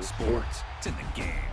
Sports, it's in the game.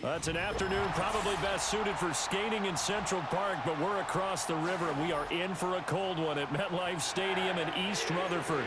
That's an afternoon probably best suited for skating in Central Park, but we're across the river, and we are in for a cold one at MetLife Stadium in East Rutherford.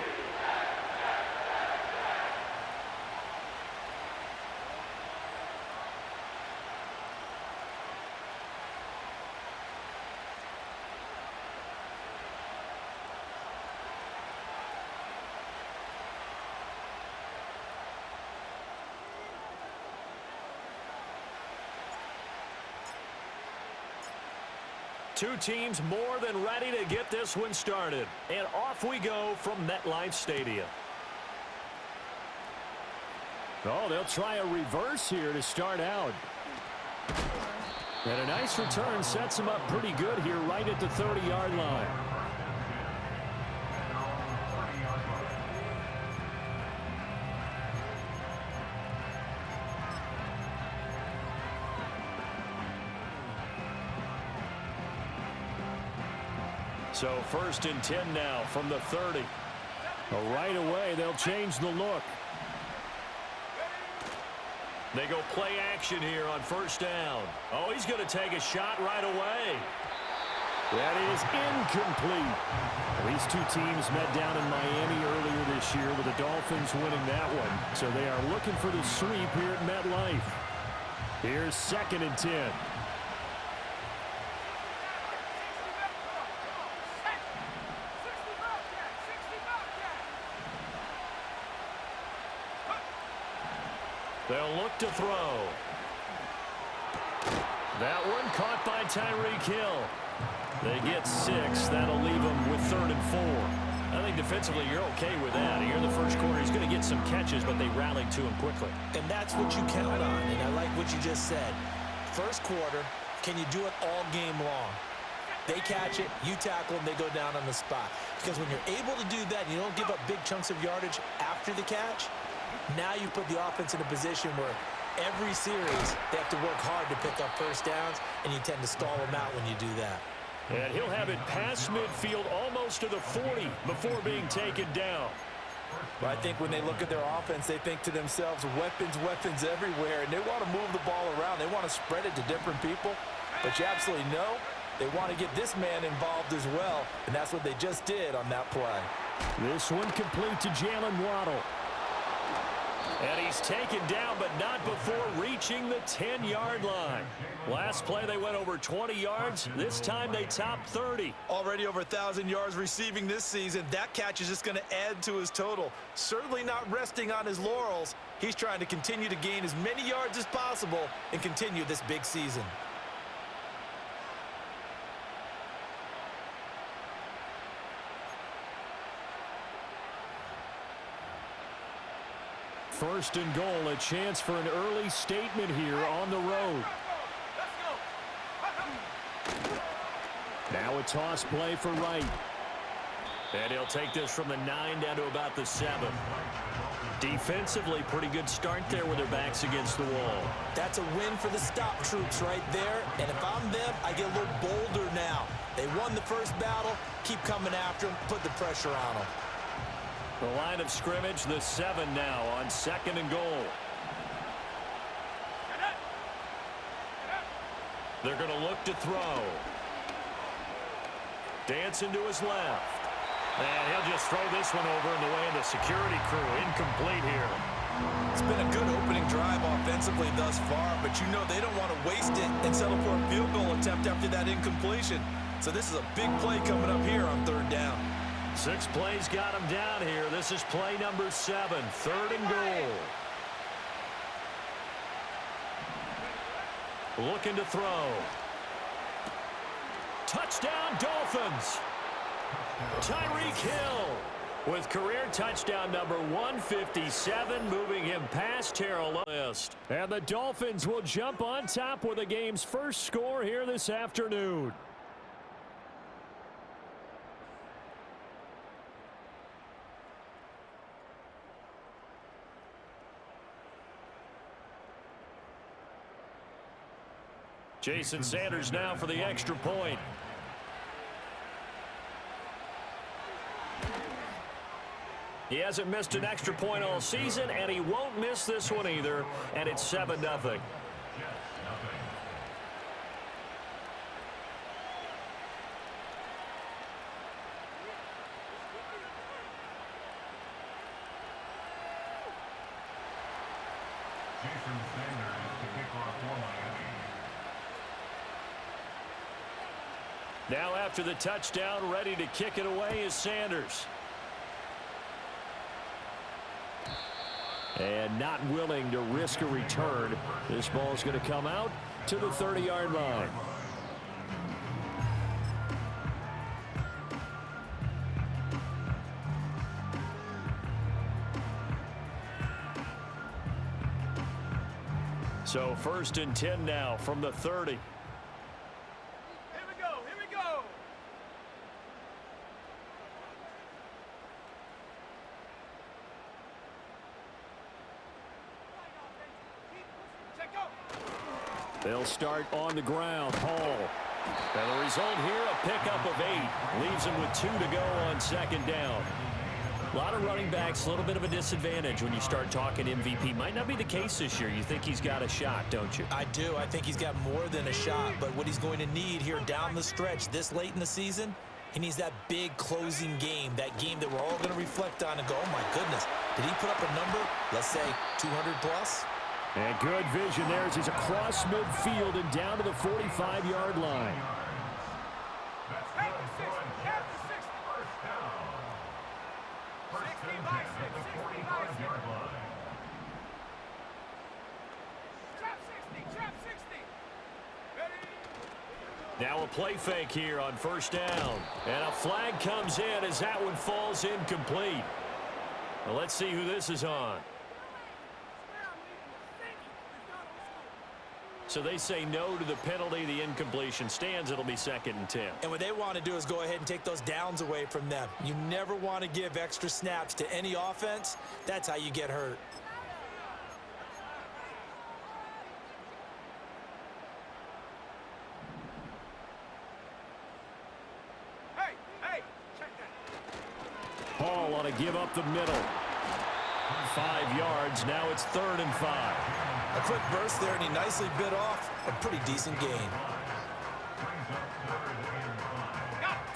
Two teams more than ready to get this one started. And off we go from MetLife Stadium. Oh, they'll try a reverse here to start out. And a nice return sets him up pretty good here right at the 30-yard line. So 1st and 10 now from the 30. Right away, they'll change the look. They go play action here on 1st down. Oh, he's going to take a shot right away. That is incomplete. These two teams met down in Miami earlier this year with the Dolphins winning that one. So they are looking for the sweep here at MetLife. Here's 2nd and 10. They'll look to throw. That one caught by Tyreek Hill. They get 6. That'll leave them with 3rd and 4. I think defensively you're okay with that. Here in the first quarter, he's going to get some catches, but they rallied to him quickly. And that's what you count on, and I like what you just said. First quarter, can you do it all game long? They catch it, you tackle them, they go down on the spot. Because when you're able to do that, and you don't give up big chunks of yardage after the catch, now you put the offense in a position where every series they have to work hard to pick up 1st downs, and you tend to stall them out when you do that. And he'll have it past midfield almost to the 40 before being taken down. Well, I think when they look at their offense, they think to themselves, weapons, weapons everywhere, and they want to move the ball around. They want to spread it to different people, but you absolutely know they want to get this man involved as well, and that's what they just did on that play. This one complete to Jalen Waddle. And he's taken down, but not before reaching the 10-yard line. Last play, they went over 20 yards. This time, they topped 30. Already over 1,000 yards receiving this season. That catch is just going to add to his total. Certainly not resting on his laurels. He's trying to continue to gain as many yards as possible and continue this big season. First and goal, a chance for an early statement here on the road. Now a toss play for Wright. And he'll take this from the 9 down to about the 7. Defensively, pretty good start there with their backs against the wall. That's a win for the stop troops right there. And if I'm them, I get a little bolder now. They won the first battle. Keep coming after them. Put the pressure on them. The line of scrimmage, the 7 now on 2nd and goal. They're going to look to throw. Dancing to his left. And he'll just throw this one over in the way of the security crew. Incomplete here. It's been a good opening drive offensively thus far, but you know they don't want to waste it and settle for a field goal attempt after that incompletion. So this is a big play coming up here on 3rd down. 6 plays got him down here. This is play number 7, 3rd and goal. Looking to throw. Touchdown, Dolphins. Tyreek Hill with career touchdown number 157, moving him past Terrell list. And the Dolphins will jump on top with the game's first score here this afternoon. Jason Sanders now for the extra point. He hasn't missed an extra point all season, and he won't miss this one either, and it's 7-0. Now after the touchdown, ready to kick it away is Sanders. And not willing to risk a return. This ball's going to come out to the 30-yard line. So 1st and 10 now from the 30. Here we go. Here we go. Check go. They'll start on the ground. Hall. And the result here, a pickup of 8. Leaves him with 2 to go on 2nd down. A lot of running backs, a little bit of a disadvantage when you start talking MVP. Might not be the case this year. You think he's got a shot, don't you? I do. I think he's got more than a shot. But what he's going to need here down the stretch this late in the season, he needs that big closing game, that game that we're all going to reflect on and go, oh, my goodness, did he put up a number, let's say, 200 plus? And good vision there as he's across midfield and down to the 45-yard line. Now a play fake here on 1st down. And a flag comes in as that one falls incomplete. Well, let's see who this is on. So they say no to the penalty. The incompletion stands. It'll be 2nd and 10. And what they want to do is go ahead and take those downs away from them. You never want to give extra snaps to any offense. That's how you get hurt. Hall ought to give up the middle. 5 yards. Now it's 3rd and 5. A quick burst there, and he nicely bit off a pretty decent gain.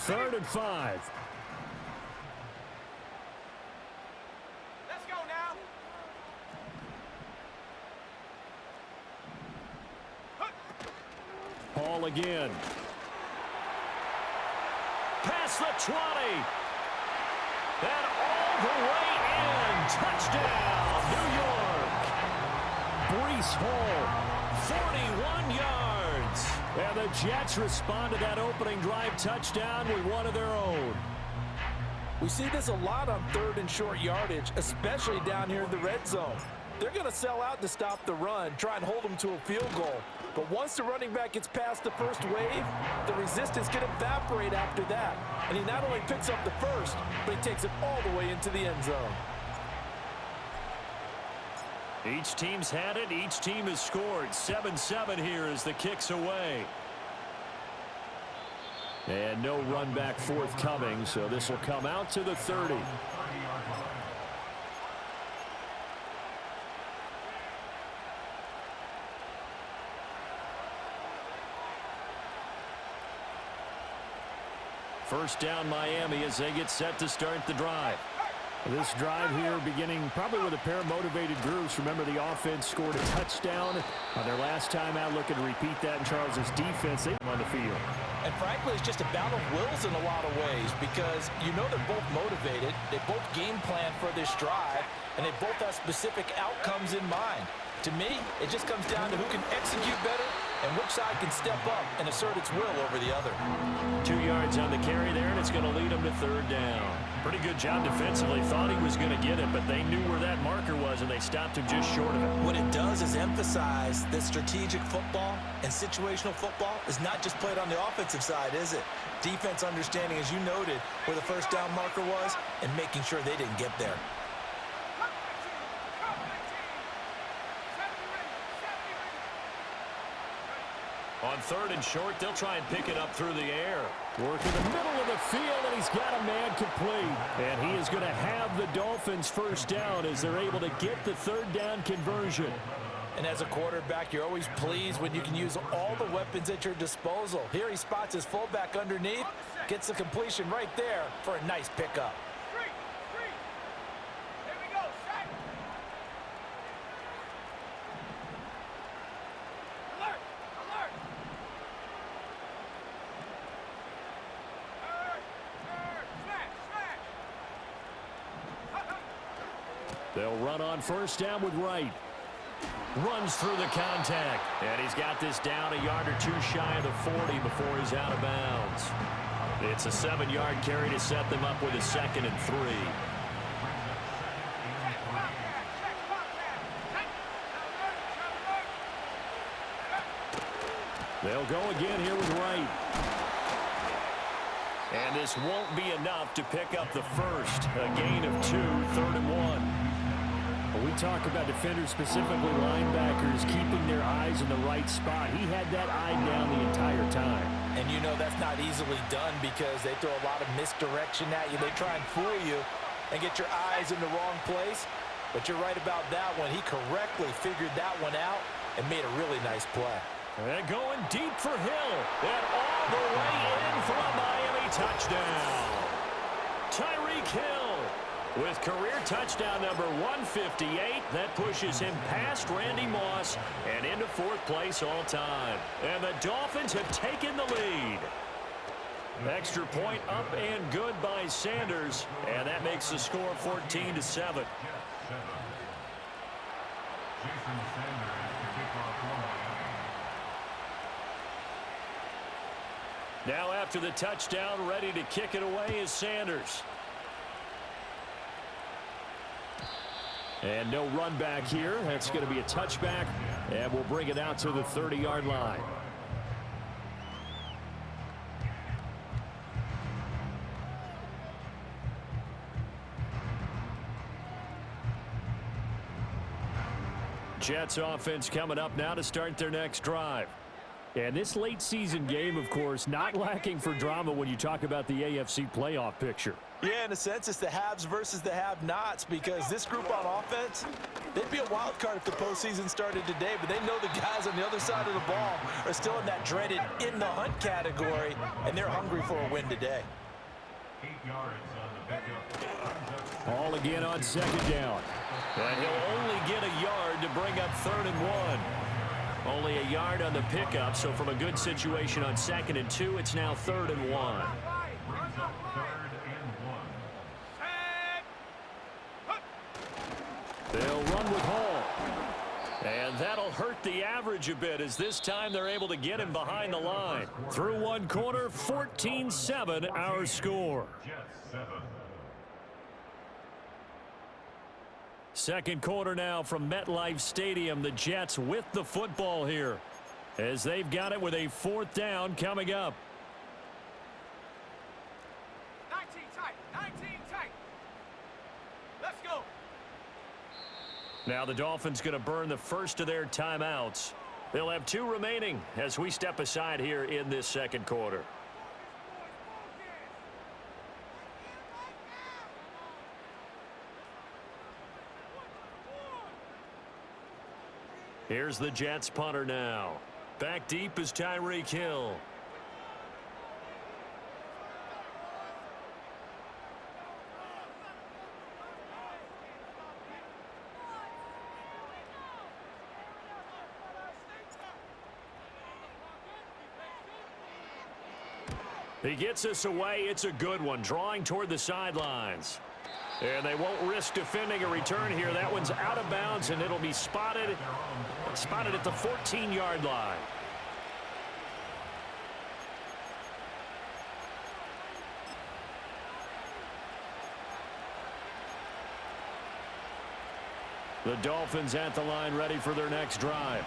3rd and 5. Let's go now. Hall again. Past the 20. And all the way in. Touchdown, New York. Breece Hall, 41 yards. And the Jets respond to that opening drive touchdown with one of their own. We see this a lot on 3rd and short yardage, especially down here in the red zone. They're going to sell out to stop the run, try and hold them to a field goal. But once the running back gets past the first wave, the resistance can evaporate after that. And he not only picks up the first, but he takes it all the way into the end zone. Each team's had it. Each team has scored. 7-7 here as the kick's away. And no run back forthcoming, so this will come out to the 30. First down Miami as they get set to start the drive. This drive here beginning probably with a pair of motivated groups. Remember, the offense scored a touchdown on their last time out, looking to repeat that in Charles's defense. They on the field. And frankly, it's just a battle of wills in a lot of ways because you know they're both motivated. They both game plan for this drive, and they both have specific outcomes in mind. To me, it just comes down to who can execute better and which side can step up and assert its will over the other. 2 yards on the carry there, and it's going to lead them to 3rd down. Pretty good job defensively. Thought he was going to get it, but they knew where that marker was, and they stopped him just short of it. What it does is emphasize that strategic football and situational football is not just played on the offensive side, is it? Defense understanding, as you noted, where the first down marker was and making sure they didn't get there. On 3rd and short, they'll try and pick it up through the air. Work in the middle of the field, and he's got a man complete. And he is going to have the Dolphins first down as they're able to get the 3rd down conversion. And as a quarterback, you're always pleased when you can use all the weapons at your disposal. Here he spots his fullback underneath, gets the completion right there for a nice pickup. They'll run on first down with Wright. Runs through the contact. And he's got this down a yard or two shy of the 40 before he's out of bounds. It's a 7-yard carry to set them up with a 2nd and 3. They'll go again here with Wright. And this won't be enough to pick up the first. A gain of 2, 3rd and 1. When we talk about defenders, specifically linebackers, keeping their eyes in the right spot, he had that eye down the entire time. And you know that's not easily done because they throw a lot of misdirection at you. They try and fool you and get your eyes in the wrong place. But you're right about that one. He correctly figured that one out and made a really nice play. And going deep for Hill. And all the way in for a Miami touchdown. Tyreek Hill with career touchdown number 158. That pushes him past Randy Moss and into 4th place all time. And the Dolphins have taken the lead. Extra point up and good by Sanders. And that makes the score 14-7. Now after the touchdown, ready to kick it away is Sanders. And no run back here. That's going to be a touchback, and we'll bring it out to the 30-yard line. Jets offense coming up now to start their next drive. And this late season game, of course, not lacking for drama when you talk about the AFC playoff picture. Yeah, in a sense, it's the haves versus the have-nots because this group on offense, they'd be a wild card if the postseason started today, but they know the guys on the other side of the ball are still in that dreaded in-the-hunt category, and they're hungry for a win today. 8 yards on the pickup. Ball again on 2nd down. And he'll only get a yard to bring up 3rd and 1. Only a yard on the pickup, so from a good situation on 2nd and 2, it's now 3rd and 1. Brings up 3rd and 1. They'll run with Hall. And that'll hurt the average a bit as this time they're able to get him behind the line. Through one quarter, 14-7 our score. Jets 7. Second quarter now from MetLife Stadium. The Jets with the football here as they've got it with a 4th down coming up. 19 tight. 19 tight. Let's go. Now the Dolphins going to burn the first of their timeouts. They'll have 2 remaining as we step aside here in this second quarter. Here's the Jets punter now. Back deep is Tyreek Hill. He gets us away. It's a good one. Drawing toward the sidelines. And they won't risk defending a return here. That one's out of bounds, and it'll be spotted at the 14-yard line. The Dolphins at the line ready for their next drive.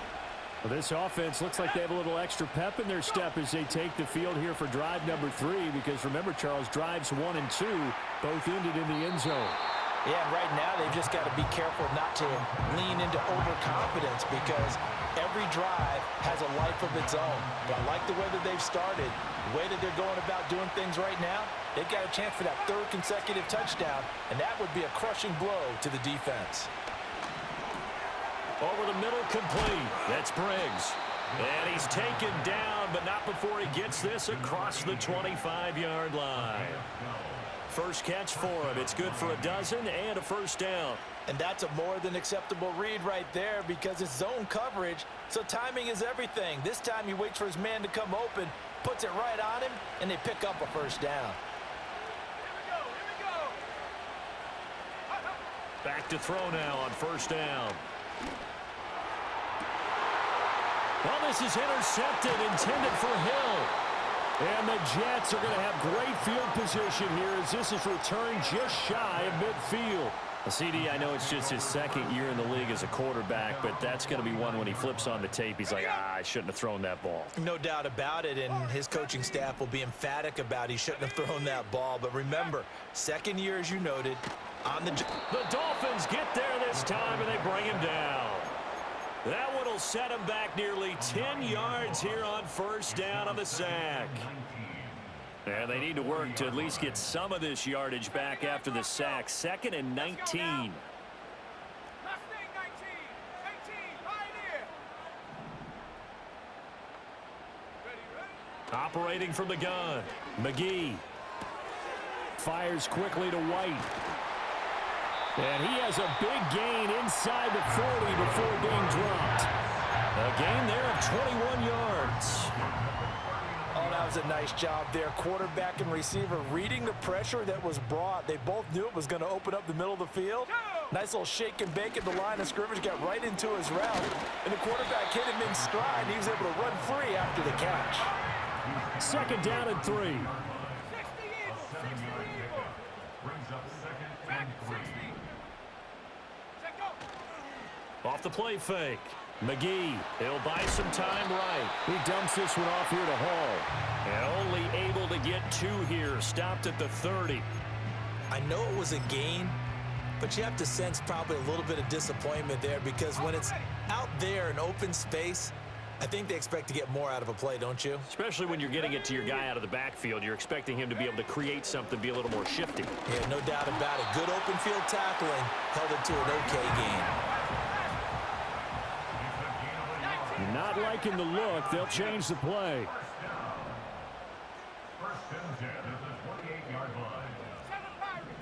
Well, this offense looks like they have a little extra pep in their step as they take the field here for drive number 3 because remember, Charles, drives 1 and 2 both ended in the end zone. Yeah, and right now they've just got to be careful not to lean into overconfidence because every drive has a life of its own. But I like the way that they've started, the way that they're going about doing things right now. They've got a chance for that 3rd consecutive touchdown, and that would be a crushing blow to the defense. Over the middle, complete. That's Briggs. And he's taken down, but not before he gets this across the 25-yard line. First catch for him. It's good for a dozen and a first down. And that's a more than acceptable read right there because it's zone coverage, so timing is everything. This time he waits for his man to come open, puts it right on him, and they pick up a first down. Back to throw now on first down. Well, this is intercepted, intended for Hill. And the Jets are going to have great field position here as this is returned just shy of midfield. CD, I know it's just his second year in the league as a quarterback, but that's going to be one when he flips on the tape. He's like, I shouldn't have thrown that ball. No doubt about it, and his coaching staff will be emphatic about he shouldn't have thrown that ball. But remember, second year, as you noted, on the Dolphins get there this time, and they bring him down. That one will set him back nearly 10 yards here on first down on the sack. And they need to work to at least get some of this yardage back after the sack. 2nd and 19. Mustang 19. 18. Pioneer. Ready. Operating from the gun. McGee. Fires quickly to White. And he has a big gain inside the 40 before being dropped. A gain there of 21 yards. Oh, that was a nice job there. Quarterback and receiver reading the pressure that was brought. They both knew it was going to open up the middle of the field. Nice little shake and bake at the line of scrimmage, got right into his route. And the quarterback hit him in stride, and he was able to run free after the catch. 2nd down and 3. 60 Eagle. 60 Eagle. Brings up 2nd Back and 3. 60. Set go. Off the play fake. McGee, he'll buy some time right. He dumps this one off here to Hall. And only able to get 2 here. Stopped at the 30. I know it was a gain, but you have to sense probably a little bit of disappointment there because when it's out there in open space, I think they expect to get more out of a play, don't you? Especially when you're getting it to your guy out of the backfield. You're expecting him to be able to create something, be a little more shifty. Yeah, no doubt about it. Good open field tackling held it to an okay gain. Not liking the look. They'll change the play. First and 10 at the 28-yard line.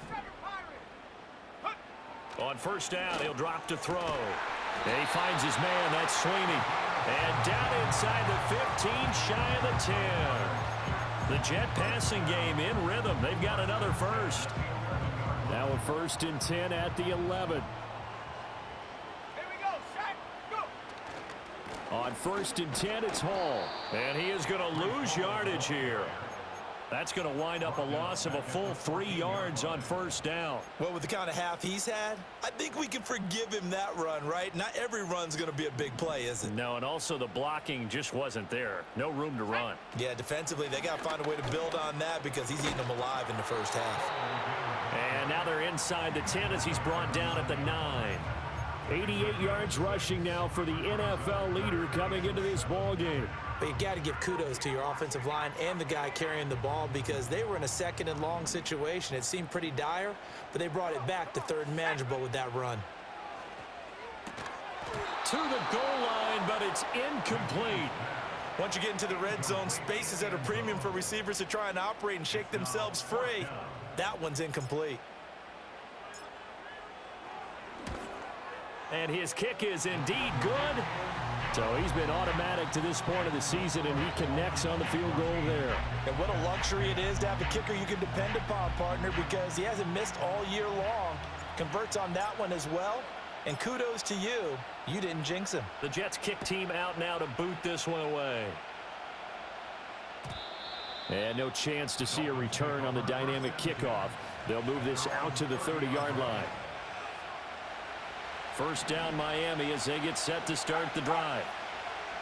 7 Pirates. On first down, he'll drop to throw. And he finds his man. That's Sweeney. And down inside the 15, shy of the 10. The Jet passing game in rhythm. They've got another first. Now a 1st and 10 at the 11. Here we go. Set. Go. On 1st and 10, it's Hall. And he is going to lose yardage here. That's going to wind up a loss of a full 3 yards on first down. Well, with the kind of half he's had, I think we can forgive him that run, right? Not every run's going to be a big play, is it? No, and also the blocking just wasn't there. No room to run. Yeah, defensively, they got to find a way to build on that because he's eating them alive in the first half. And now they're inside the 10 as he's brought down at the 9. 88 yards rushing now for the NFL leader coming into this ball game. But you got to give kudos to your offensive line and the guy carrying the ball because they were in a 2nd and long situation. It seemed pretty dire, but they brought it back to 3rd and manageable with that run. To the goal line, but it's incomplete. Once you get into the red zone, space is at a premium for receivers to try and operate and shake themselves free. That one's incomplete. And his kick is indeed good. So he's been automatic to this point of the season, and he connects on the field goal there. And what a luxury it is to have a kicker you can depend upon, partner, because he hasn't missed all year long. Converts on that one as well. And kudos to you. You didn't jinx him. The Jets kick team out now to boot this one away. And no chance to see a return on the dynamic kickoff. They'll move this out to the 30-yard line. First down Miami as they get set to start the drive.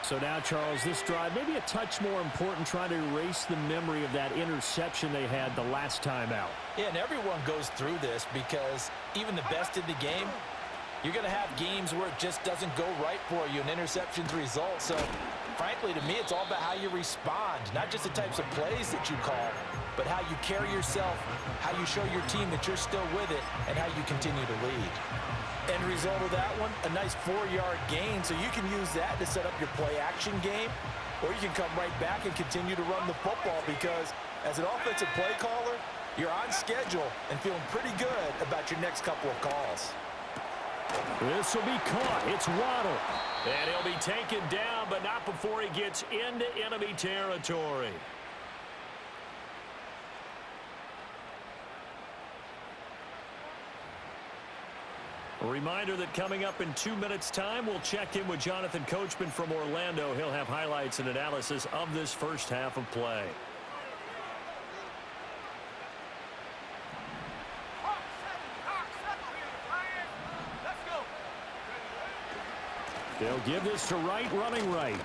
So now, Charles, this drive maybe a touch more important, trying to erase the memory of that interception they had the last time out. Yeah, and everyone goes through this because even the best in the game, you're going to have games where it just doesn't go right for you, and interceptions result. So, frankly, to me, it's all about how you respond, not just the types of plays that you call, but how you carry yourself, how you show your team that you're still with it, and how you continue to lead. End result of that one, a nice 4-yard gain, so you can use that to set up your play-action game, or you can come right back and continue to run the football because as an offensive play caller, you're on schedule and feeling pretty good about your next couple of calls. This will be caught. It's Waddle. And he'll be taken down, but not before he gets into enemy territory. A reminder that coming up in 2 minutes' time, we'll check in with Jonathan Coachman from Orlando. He'll have highlights and analysis of this first half of play. They'll give this to Wright, running right.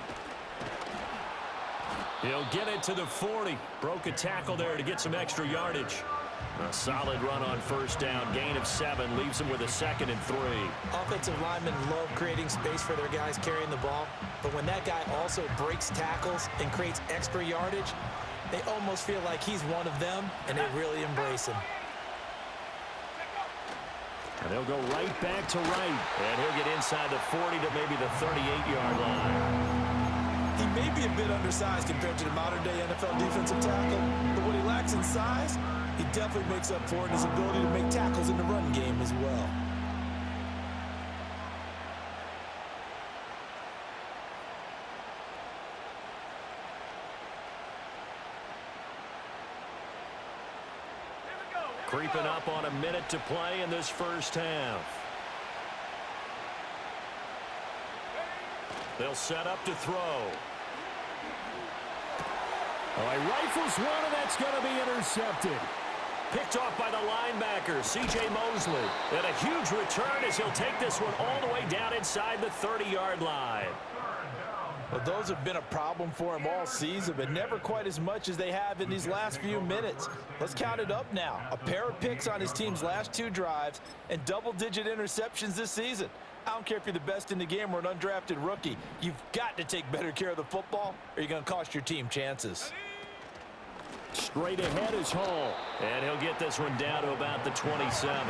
He'll get it to the 40. Broke a tackle there to get some extra yardage. A solid run on first down. Gain of 7 leaves him with a 2nd and 3. Offensive linemen love creating space for their guys carrying the ball. But when that guy also breaks tackles and creates extra yardage, they almost feel like he's one of them, and they really embrace him. And they'll go right back to Wright. And he'll get inside the 40 to maybe the 38-yard line. He may be a bit undersized compared to the modern-day NFL defensive tackle, but what he lacks in size, he definitely makes up for it in his ability to make tackles in the run game as well. Creeping up on a minute to play in this first half. They'll set up to throw. Oh, he rifles one, and that's going to be intercepted. Picked off by the linebacker, C.J. Mosley. And a huge return as he'll take this one all the way down inside the 30-yard line. Well, those have been a problem for him all season, but never quite as much as they have in these last few minutes. Let's count it up now. A pair of picks on his team's last 2 drives and double-digit interceptions this season. I don't care if you're the best in the game or an undrafted rookie. You've got to take better care of the football or you're going to cost your team chances. Straight ahead is Hall. And he'll get this one down to about the 27.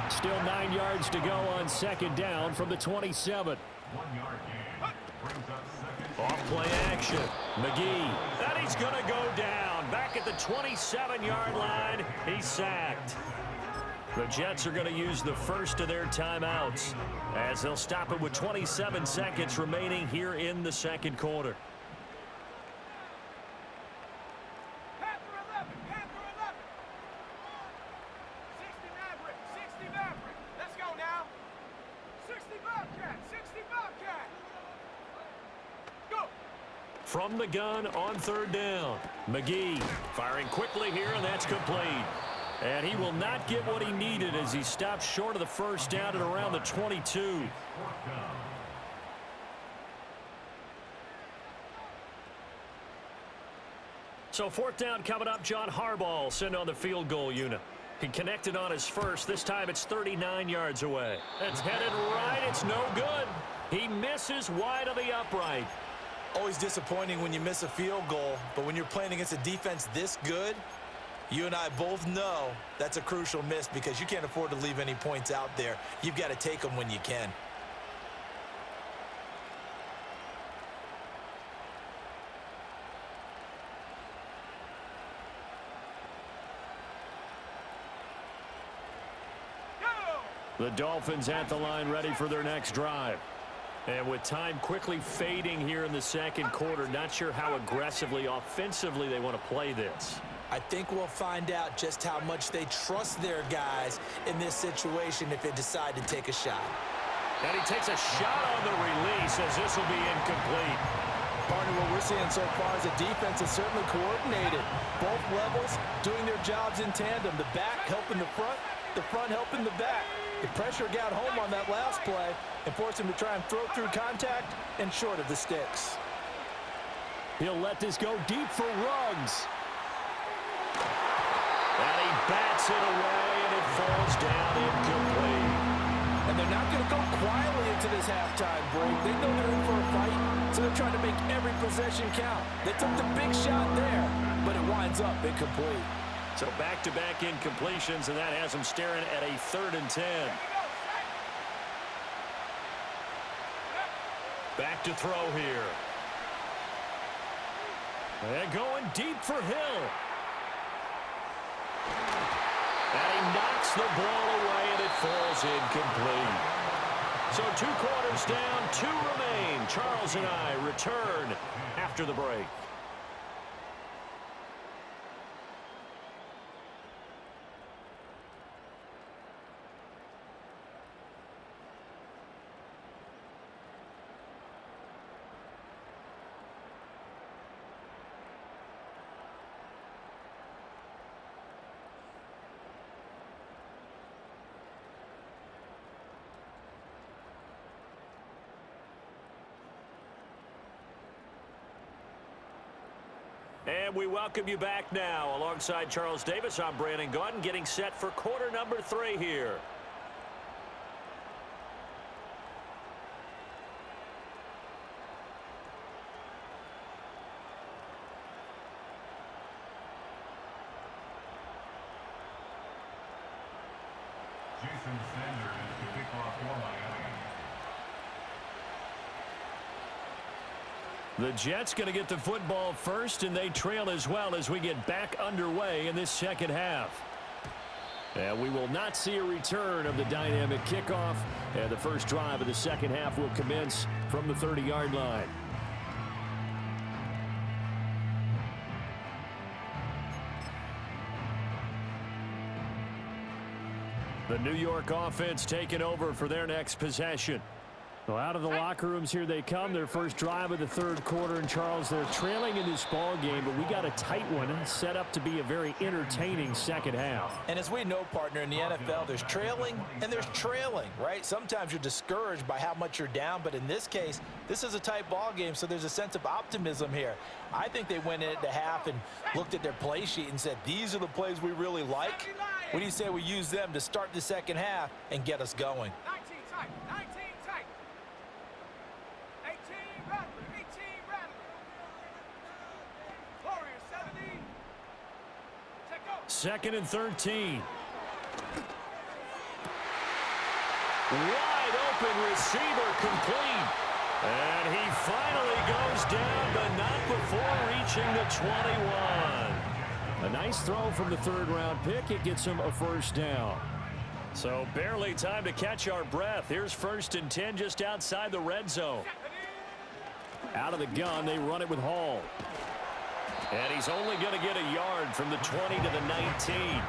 Still 9 yards to go on second down from the 27. 1-yard gain. Brings up second. Off play action. McGee. And he's going to go down. Back at the 27-yard line. He's sacked. The Jets are going to use the first of their timeouts as they'll stop it with 27 seconds remaining here in the second quarter. Panther 11, Panther 11. 60 Maverick, 60 Maverick. Let's go now. 60 Bobcat, 60 Bobcat. Go. From the gun on third down. McGee firing quickly here, and that's complete. And he will not get what he needed as he stops short of the first down at around the 22. So fourth down coming up. John Harbaugh sent on the field goal unit. He connected on his first. This time it's 39 yards away. It's headed right. It's no good. He misses wide of the upright. Always disappointing when you miss a field goal, but when you're playing against a defense this good, you and I both know that's a crucial miss because you can't afford to leave any points out there. You've got to take them when you can. The Dolphins at the line ready for their next drive. And with time quickly fading here in the second quarter, not sure how aggressively, offensively they want to play this. I think we'll find out just how much they trust their guys in this situation if they decide to take a shot. And he takes a shot on the release as this will be incomplete. Partner, what we're seeing so far is the defense is certainly coordinated. Both levels doing their jobs in tandem. The back helping the front helping the back. The pressure got home on that last play and forced him to try and throw through contact and short of the sticks. He'll let this go deep for Ruggs. And he bats it away, and it falls down incomplete. And they're not going to go quietly into this halftime break. They know they're in for a fight, so they're trying to make every possession count. They took the big shot there, but it winds up incomplete. So back-to-back incompletions, and that has them staring at a 3rd and 10. Back to throw here. And going deep for Hill. And he knocks the ball away, and it falls incomplete. So 2 quarters down, 2 remain. Charles and I return after the break. And we welcome you back now. Alongside Charles Davis, I'm Brandon Gaudin, getting set for quarter number 3 here. Jason Sanders to kick off for Miami. The Jets going to get the football first, and they trail as well as we get back underway in this second half. And we will not see a return of the dynamic kickoff, and the first drive of the second half will commence from the 30-yard line. The New York offense taking over for their next possession. Well, out of the locker rooms here they come. Their first drive of the third quarter. And, Charles, they're trailing in this ball game, but we got a tight one set up to be a very entertaining second half. And as we know, partner, in the NFL, there's trailing and there's trailing, right? Sometimes you're discouraged by how much you're down, but in this case, this is a tight ball game, so there's a sense of optimism here. I think they went into half and looked at their play sheet and said, these are the plays we really like. What do you say we use them to start the second half and get us going? 19 tight, 19 tight. 18 Rattler, 18 Rattler. Warrior 70. Check go. Second and 13. Wide open receiver complete. And he finally goes down, but not before reaching the 21. A nice throw from the third-round pick. It gets him a first down. So barely time to catch our breath. Here's 1st and 10 just outside the red zone. Out of the gun, they run it with Hall. And he's only going to get a yard from the 20 to the 19.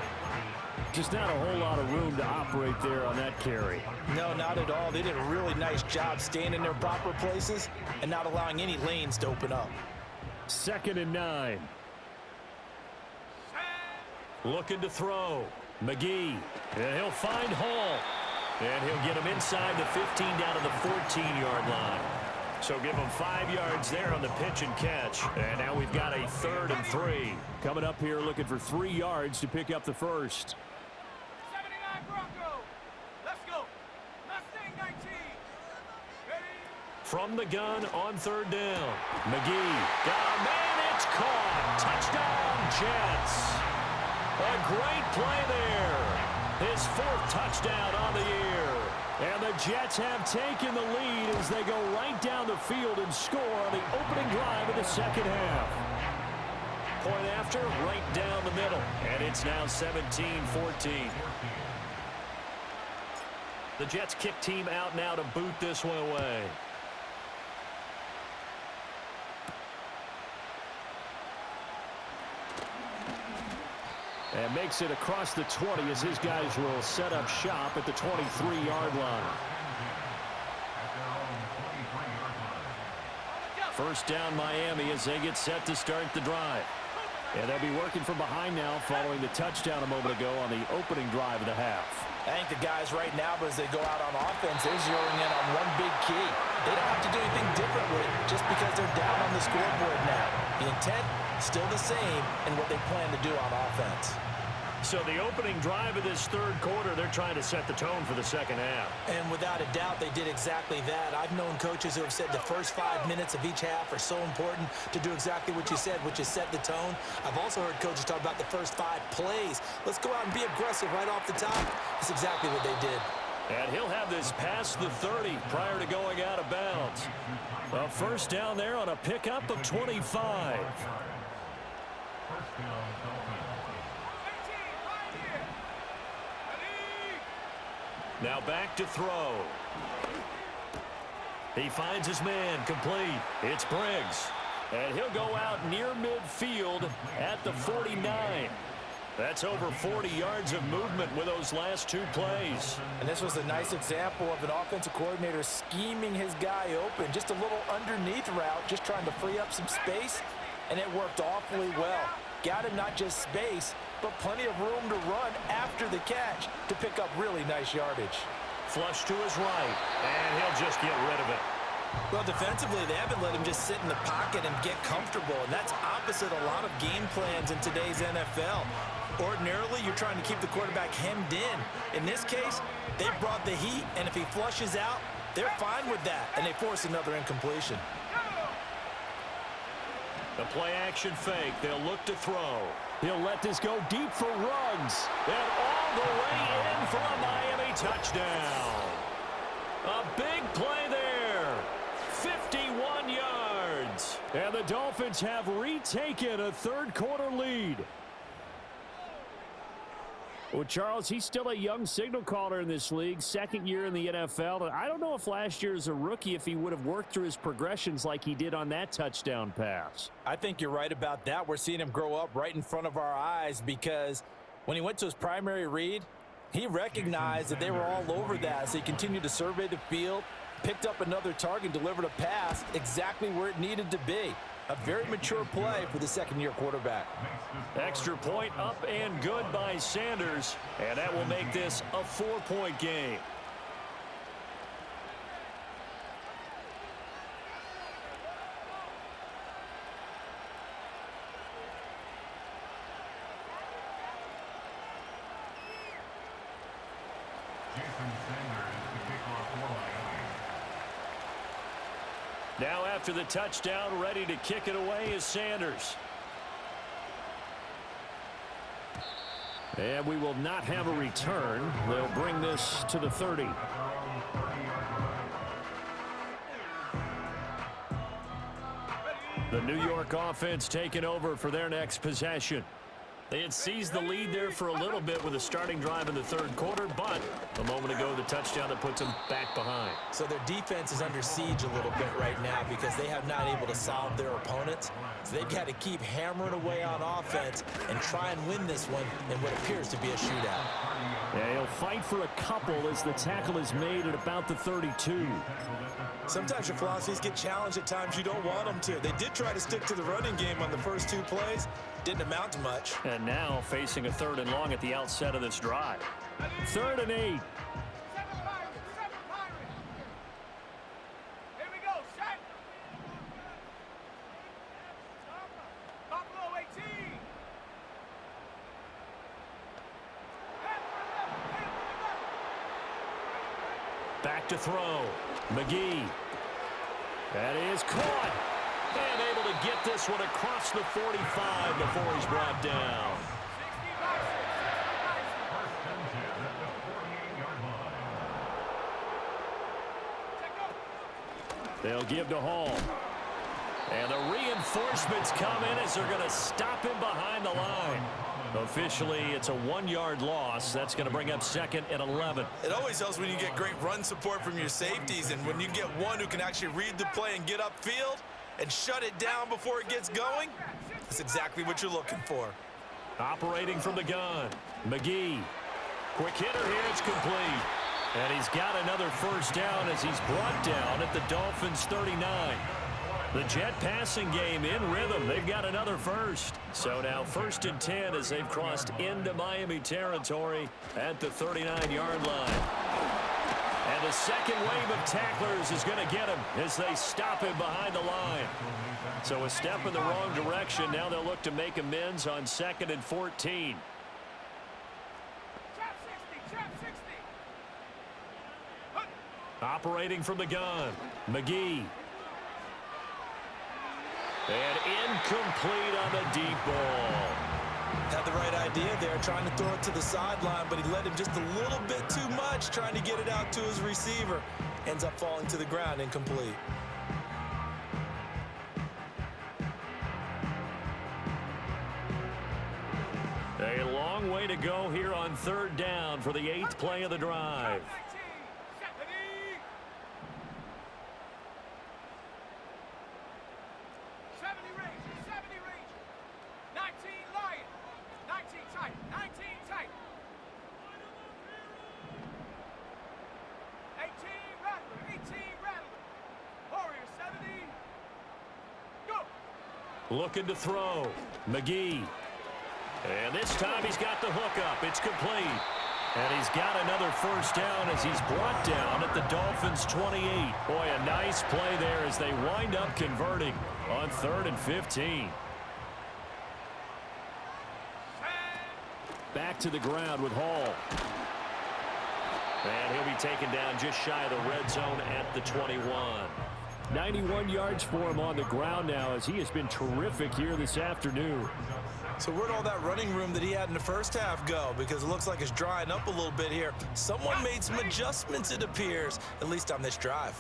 Just not a whole lot of room to operate there on that carry. No, not at all. They did a really nice job staying in their proper places and not allowing any lanes to open up. 2nd and 9. Looking to throw. McGee. And he'll find Hall. And he'll get him inside the 15 down to the 14-yard line. So give him 5 yards there on the pitch and catch. And now we've got a 3rd and 3. Coming up here looking for 3 yards to pick up the first. 79 Bronco. Let's go. Mustang 19. Ready? From the gun on 3rd down. McGee. Got a man. It's caught. Touchdown, Jets. A great play there. His 4th touchdown on the year. And the Jets have taken the lead as they go right down the field and score on the opening drive of the second half. Point after, right down the middle. And it's now 17-14. The Jets kick team out now to boot this one away. And makes it across the 20 as his guys will set up shop at the 23-yard line. First down Miami as they get set to start the drive. And they'll be working from behind now following the touchdown a moment ago on the opening drive of the half. I think the guys right now, but as they go out on offense, they're zeroing in on one big key. They don't have to do anything different with it just because they're down on the scoreboard now. The intent, still the same in what they plan to do on offense. So the opening drive of this third quarter, they're trying to set the tone for the second half. And without a doubt, they did exactly that. I've known coaches who have said the first 5 minutes of each half are so important to do exactly what you said, which is set the tone. I've also heard coaches talk about the first 5 plays. Let's go out and be aggressive right off the top. That's exactly what they did. And he'll have this past the 30 prior to going out of bounds. A first down there on a pickup of 25. Now back to throw. He finds his man complete. It's Briggs. And he'll go out near midfield at the 49. That's over 40 yards of movement with those last 2 plays. And this was a nice example of an offensive coordinator scheming his guy open. Just a little underneath route, just trying to free up some space. And it worked awfully well. Got him not just space, but plenty of room to run after the catch to pick up really nice yardage. Flush to his right, and he'll just get rid of it. Well, defensively, they haven't let him just sit in the pocket and get comfortable, and that's opposite a lot of game plans in today's NFL. Ordinarily, you're trying to keep the quarterback hemmed in. In this case, they brought the heat, and if he flushes out, they're fine with that, and they force another incompletion. The play-action fake. They'll look to throw. He'll let this go deep for Ruggs. And all the way in for a Miami touchdown. A big play there. 51 yards. And the Dolphins have retaken a third-quarter lead. Well, Charles, he's still a young signal caller in this league, second year in the NFL. And I don't know if last year as a rookie, if he would have worked through his progressions like he did on that touchdown pass. I think you're right about that. We're seeing him grow up right in front of our eyes because when he went to his primary read, he recognized that they were all over that. So he continued to survey the field, picked up another target, delivered a pass exactly where it needed to be. A very mature play for the second-year quarterback. Extra point up and good by Sanders, and that will make this a 4-point game. Now after the touchdown, ready to kick it away is Sanders. And we will not have a return. They'll bring this to the 30. The New York offense taking over for their next possession. They had seized the lead there for a little bit with a starting drive in the third quarter, but a moment ago, the touchdown that puts them back behind. So their defense is under siege a little bit right now because they have not able to solve their opponents. So they've got to keep hammering away on offense and try and win this one in what appears to be a shootout. Yeah, he'll fight for a couple as the tackle is made at about the 32. Sometimes your philosophies get challenged at times you don't want them to. They did try to stick to the running game on the first two plays. Didn't amount to much. And now facing a 3rd and long at the outset of this drive. 3rd and 8. Here we go, set. Buffalo 18. Back to throw. McGee. That is caught. And able to get this one across the 45 before he's brought down. They'll give to Hall. And the reinforcements come in as they're going to stop him behind the line. Officially, it's a 1-yard loss. That's going to bring up 2nd and 11. It always helps when you get great run support from your safeties, and when you get one who can actually read the play and get upfield and shut it down before it gets going, that's exactly what you're looking for. Operating from the gun, McGee. Quick hitter here, it's complete. And he's got another first down as he's brought down at the Dolphins' 39. The Jet passing game in rhythm. They've got another first. So now 1st and 10 as they've crossed into Miami territory at the 39-yard line. And the second wave of tacklers is going to get him as they stop him behind the line. So a step in the wrong direction. Now they'll look to make amends on 2nd and 14. Operating from the gun, McGee. And incomplete on the deep ball. Had the right idea there, trying to throw it to the sideline, but he let him just a little bit too much, trying to get it out to his receiver. Ends up falling to the ground, incomplete. A long way to go here on 3rd down for the 8th play of the drive. Looking to throw. McGee. And this time he's got the hook up. It's complete. And he's got another first down as he's brought down at the Dolphins' 28. Boy, a nice play there as they wind up converting on 3rd and 15. Back to the ground with Hall. And he'll be taken down just shy of the red zone at the 21. 91 yards for him on the ground now as he has been terrific here this afternoon. So where'd all that running room that he had in the first half go? Because it looks like it's drying up a little bit here. Someone made some adjustments, it appears, at least on this drive.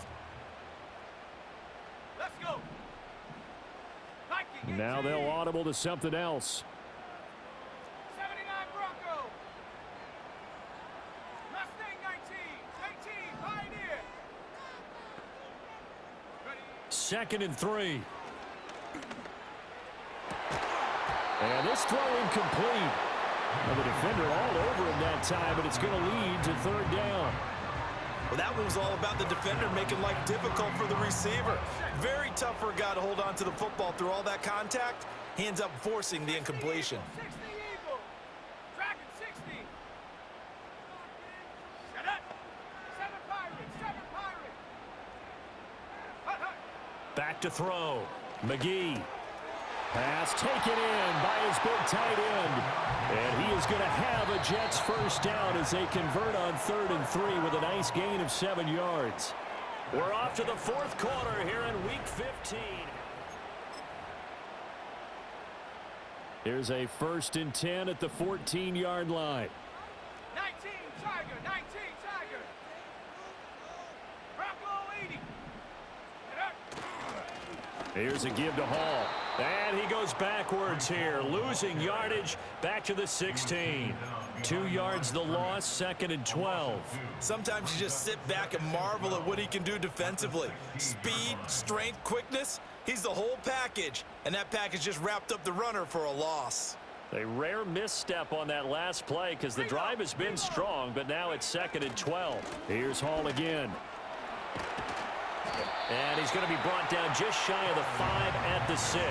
Let's go. Now they'll audible to something else. 79 Bronco. Mustang 19. Pioneer. Ready. 2nd and 3. And this throw incomplete. And the defender all over him that time, but it's going to lead to 3rd down. Well, that one was all about the defender making life difficult for the receiver. Very tough for a guy to hold on to the football through all that contact. He ends up forcing the incompletion. 60 Eagle. Dragon 60. Shut up. 7 Pirate. Hut, hut. Back to throw. McGee. Pass taken in by his big tight end. And he is going to have a Jets first down as they convert on 3rd and 3 with a nice gain of 7 yards. We're off to the 4th quarter here in Week 15. Here's a 1st and 10 at the 14-yard line. 19 Tiger. Bronco 80. Here's a give to Hall. And he goes backwards here, losing yardage back to the 16. 2 yards the loss, 2nd and 12. Sometimes you just sit back and marvel at what he can do defensively. Speed, strength, quickness, he's the whole package. And that package just wrapped up the runner for a loss. A rare misstep on that last play because the drive has been strong, but now it's 2nd and 12. Here's Hall again. And he's going to be brought down just shy of the 5 at the 6.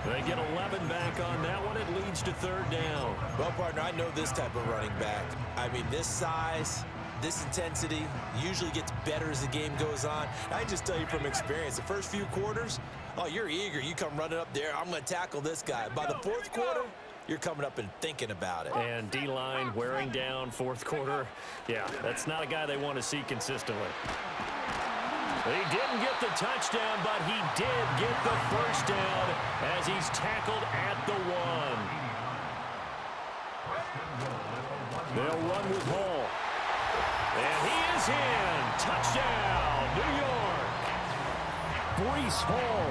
They get 11 back on that one. It leads to 3rd down. Well, partner, I know this type of running back. I mean, this size, this intensity usually gets better as the game goes on. I just tell you from experience, the first few quarters, oh, you're eager. You come running up there, I'm going to tackle this guy. By the 4th quarter, you're coming up and thinking about it. And D-line wearing down 4th quarter. Yeah, that's not a guy they want to see consistently. He didn't get the touchdown, but he did get the first down as he's tackled at the 1. They'll run with Hall. And he is in. Touchdown, New York. Breece Hall,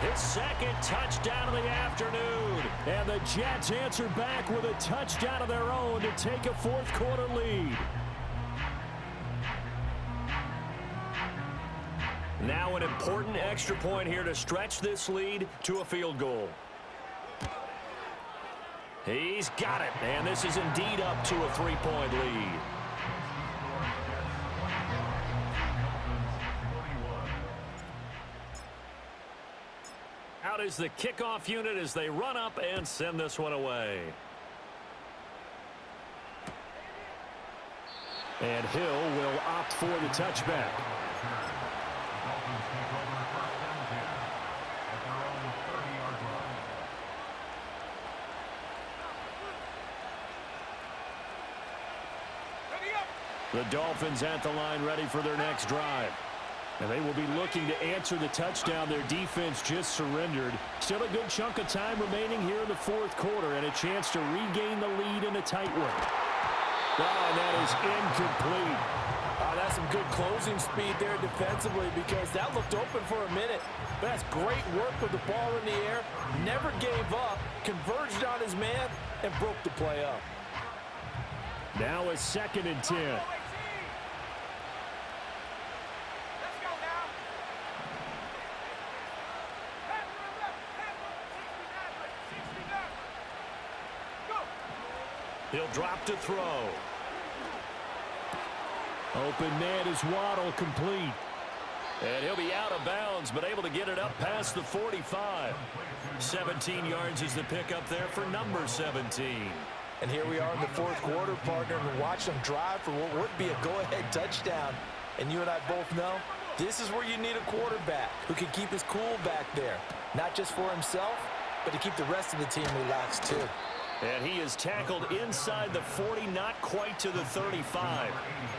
his 2nd touchdown of the afternoon. And the Jets answer back with a touchdown of their own to take a 4th quarter lead. Now an important extra point here to stretch this lead to a field goal. He's got it, and this is indeed up to a 3-point lead. Out is the kickoff unit as they run up and send this one away. And Hill will opt for the touchback. The Dolphins at the line ready for their next drive. And they will be looking to answer the touchdown their defense just surrendered. Still a good chunk of time remaining here in the 4th quarter and a chance to regain the lead in a tight one. Oh, and that is incomplete. That's some good closing speed there defensively because that looked open for a minute. But that's great work with the ball in the air. Never gave up, converged on his man, and broke the play up. Now a 2nd and 10. He'll drop to throw. Open man is Waddle, complete. And he'll be out of bounds, but able to get it up past the 45. 17 yards is the pickup there for number 17. And here we are in the fourth quarter, partner, and watch them drive for what would be a go-ahead touchdown. And you and I both know this is where you need a quarterback who can keep his cool back there, not just for himself, but to keep the rest of the team relaxed too. And he is tackled inside the 40, not quite to the 35.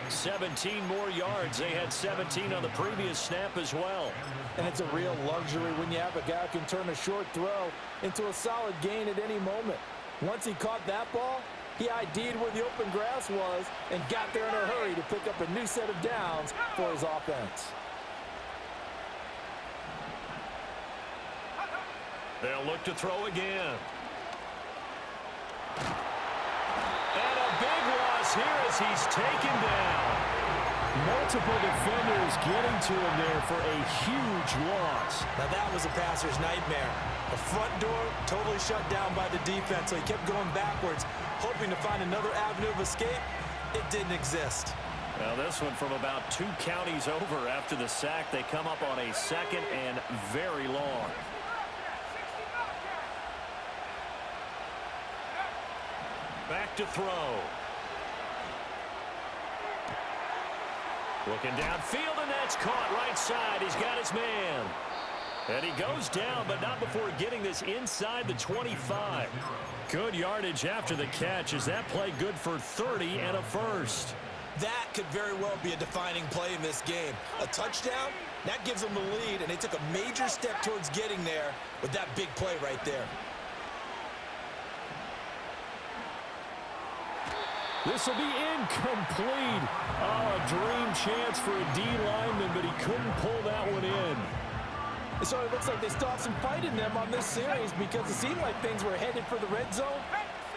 17 more yards. They had 17 on the previous snap as well. And it's a real luxury when you have a guy who can turn a short throw into a solid gain at any moment. Once he caught that ball, he ID'd where the open grass was and got there in a hurry to pick up a new set of downs for his offense. They'll look to throw again. And a big loss here as he's taken down. Multiple defenders getting to him there for a huge loss. Now that was a passer's nightmare. The front door totally shut down by the defense, so he kept going backwards, hoping to find another avenue of escape. It didn't exist. Now this one from about 2 counties over after the sack. They come up on a second and very long. Back to throw. Looking downfield, and that's caught right side. He's got his man. And he goes down, but not before getting this inside the 25. Good yardage after the catch. Is that play good for 30 and a first? That could very well be a defining play in this game. A touchdown, that gives them the lead, and they took a major step towards getting there with that big play right there. This will be incomplete. Oh, a dream chance for a D lineman, but he couldn't pull that one in. So it looks like they still have some fight in them on this series because it seemed like things were headed for the red zone.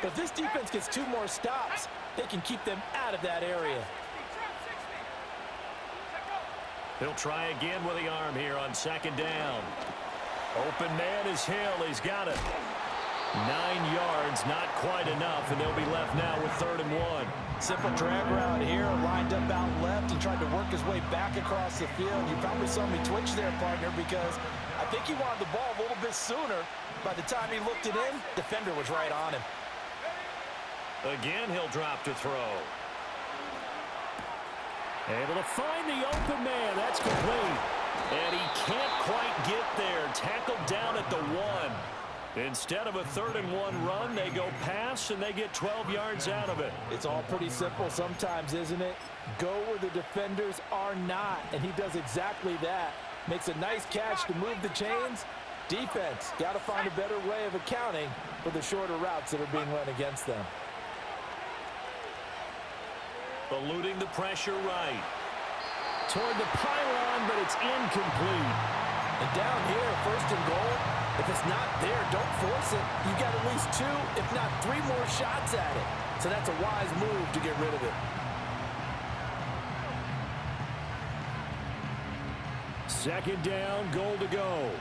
But if this defense gets 2 more stops, they can keep them out of that area. He'll try again with the arm here on second down. Open man is Hill. He's got it. 9 yards, not quite enough, and they'll be left now with 3rd and 1. Simple drag route here, lined up out left and tried to work his way back across the field. You probably saw me twitch there, partner, because I think he wanted the ball a little bit sooner. By the time he looked it in, defender was right on him. Again, he'll drop to throw. Able to find the open man. That's complete. And he can't quite get there. Tackled down at the 1. Instead of a 3rd and 1 run, they go pass, and they get 12 yards out of it. It's all pretty simple sometimes, isn't it? Go where the defenders are not, and he does exactly that. Makes a nice catch to move the chains. Defense, got to find a better way of accounting for the shorter routes that are being run against them. Eluding the pressure right. Toward the pylon, but it's incomplete. And down here, 1st and goal, if it's not there, don't force it. You've got at least 2, if not 3 more shots at it. So that's a wise move to get rid of it. Second down, goal to go.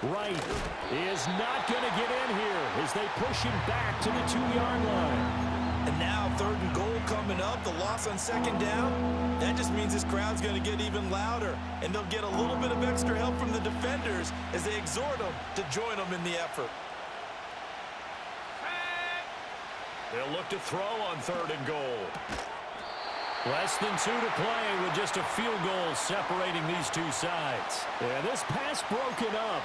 Wright is not going to get in here as they push him back to the 2-yard line. And now 3rd and goal coming up. The loss on 2nd down. That just means this crowd's going to get even louder. And they'll get a little bit of extra help from the defenders as they exhort them to join them in the effort. They'll look to throw on 3rd and goal. Less than 2 to play with just a field goal separating these two sides. Yeah, this pass broken up.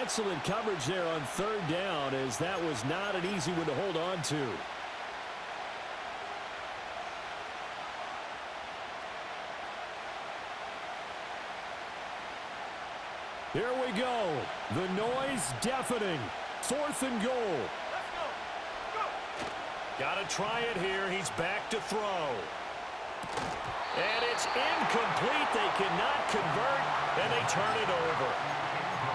Excellent coverage there on 3rd down as that was not an easy one to hold on to. Here we go. The noise deafening. 4th and goal. Got to try it here. He's back to throw. And it's incomplete. They cannot convert, and they turn it over.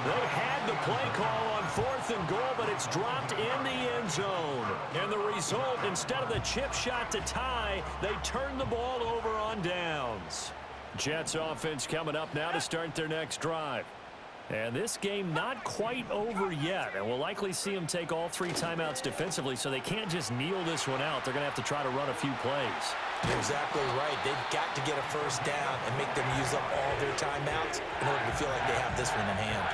They had the play call on 4th and goal, but it's dropped in the end zone. And the result, instead of the chip shot to tie, they turn the ball over on downs. Jets offense coming up now to start their next drive. And this game not quite over yet. And we'll likely see them take all 3 timeouts defensively, so they can't just kneel this one out. They're going to have to try to run a few plays. You're exactly right. They've got to get a 1st down and make them use up all their timeouts in order to feel like they have this one in hand.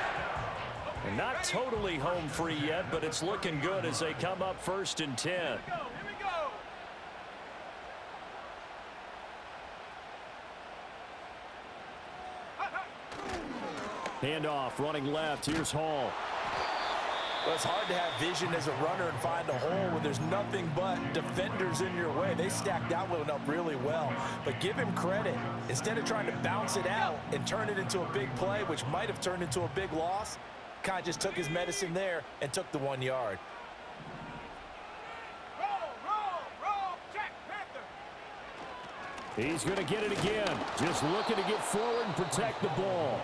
And not totally home free yet, but it's looking good as they come up 1st and 10. Here we go. Handoff, running left. Here's Hall. Well, it's hard to have vision as a runner and find a hole when there's nothing but defenders in your way. They stacked that one up really well. But give him credit. Instead of trying to bounce it out and turn it into a big play, which might have turned into a big loss, kind of just took his medicine there and took the 1 yard. Roll, check, Panther. He's going to get it again. Just looking to get forward and protect the ball.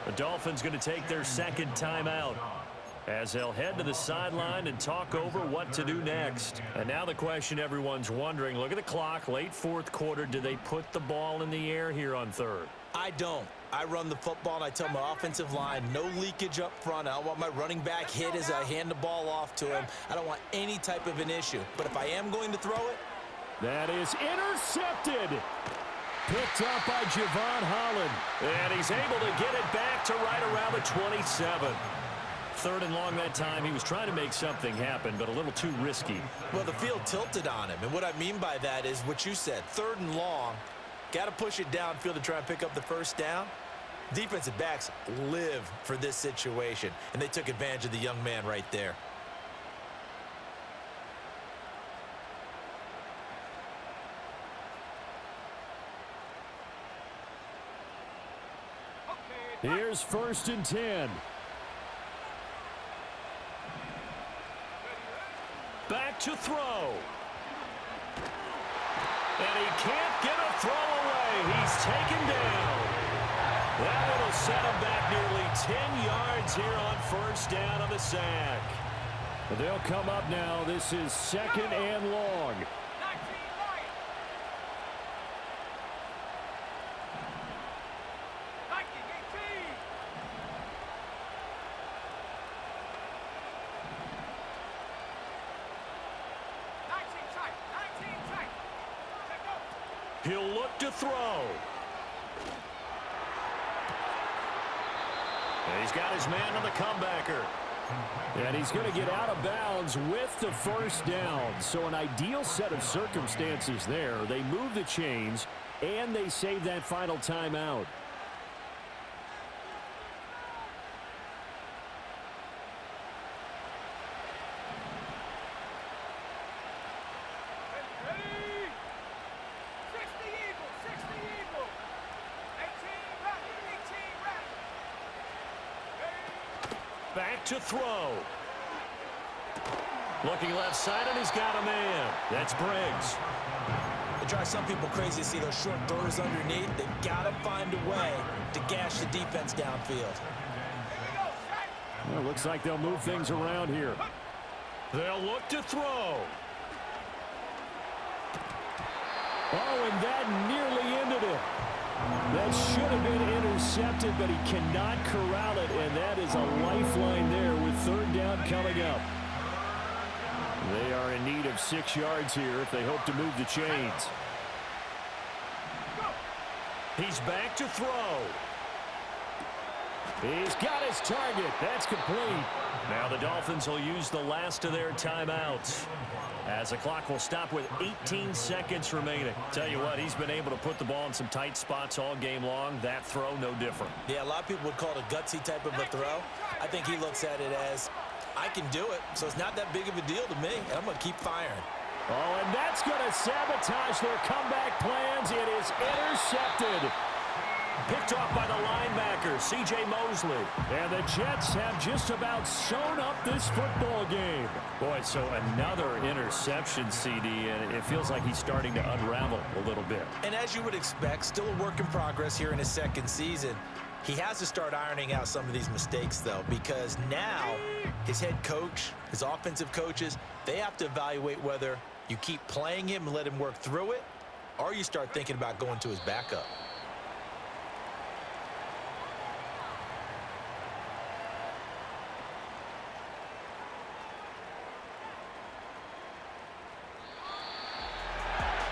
The Dolphins going to take their second timeout as they'll head to the sideline and talk over what to do next. And now the question everyone's wondering, look at the clock, late 4th quarter. Do they put the ball in the air here on 3rd? I don't. I run the football, and I tell my offensive line, no leakage up front. I don't want my running back hit as I hand the ball off to him. I don't want any type of an issue. But if I am going to throw it, that is intercepted. Picked up by Javon Holland. And he's able to get it back to right around the 27. 3rd and long that time. He was trying to make something happen, but a little too risky. well, the field tilted on him. And what I mean by that is what you said, 3rd and long. Got to push it downfield to try and pick up the first down. Defensive backs live for this situation, and they took advantage of the young man right there. Here's 1st and 10. Back to throw. And he can't get a throw away. He's taken down. That will set him back nearly 10 yards here on 1st down on the sack. But they'll come up now. This is 2nd and long. 19 Lions. 18. He'll look to throw. And he's got his man on the comebacker. And he's going to get out of bounds with the 1st down. So an ideal set of circumstances there. They move the chains, and they save that final timeout. Back to throw. Looking left side, and he's got a man. That's Briggs. It drives some people crazy to see those short throws underneath. They've got to find a way to gash the defense downfield. Well, looks like they'll move things around here. They'll look to throw. Oh, and that nearly ended it. That should have been intercepted, but he cannot corral it, and that is a lifeline there with 3rd down coming up. They are in need of 6 yards here if they hope to move the chains. He's back to throw. He's got his target. That's complete. Now the Dolphins will use the last of their timeouts, as the clock will stop with 18 seconds remaining. Tell you what, he's been able to put the ball in some tight spots all game long. That throw, no different. Yeah, a lot of people would call it a gutsy type of a throw. I think he looks at it as, I can do it, so it's not that big of a deal to me, and I'm going to keep firing. Oh, and that's going to sabotage their comeback plans. It is intercepted. Picked off by the linebacker, C.J. Mosley. And the Jets have just about sewn up this football game. Boy, so another interception, CD, and it feels like he's starting to unravel a little bit. And as you would expect, still a work in progress here in his 2nd season. He has to start ironing out some of these mistakes, though, because now his head coach, his offensive coaches, they have to evaluate whether you keep playing him and let him work through it, or you start thinking about going to his backup.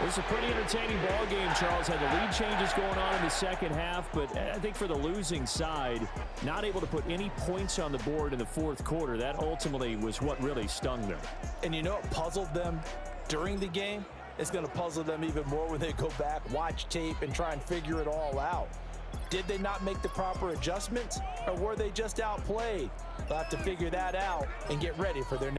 It was a pretty entertaining ball game, Charles. Had the lead changes going on in the second half, but I think for the losing side, not able to put any points on the board in the fourth quarter, that ultimately was what really stung them. And you know what puzzled them during the game? It's going to puzzle them even more when they go back, watch tape, and try and figure it all out. Did they not make the proper adjustments, or were they just outplayed? They'll have to figure that out and get ready for their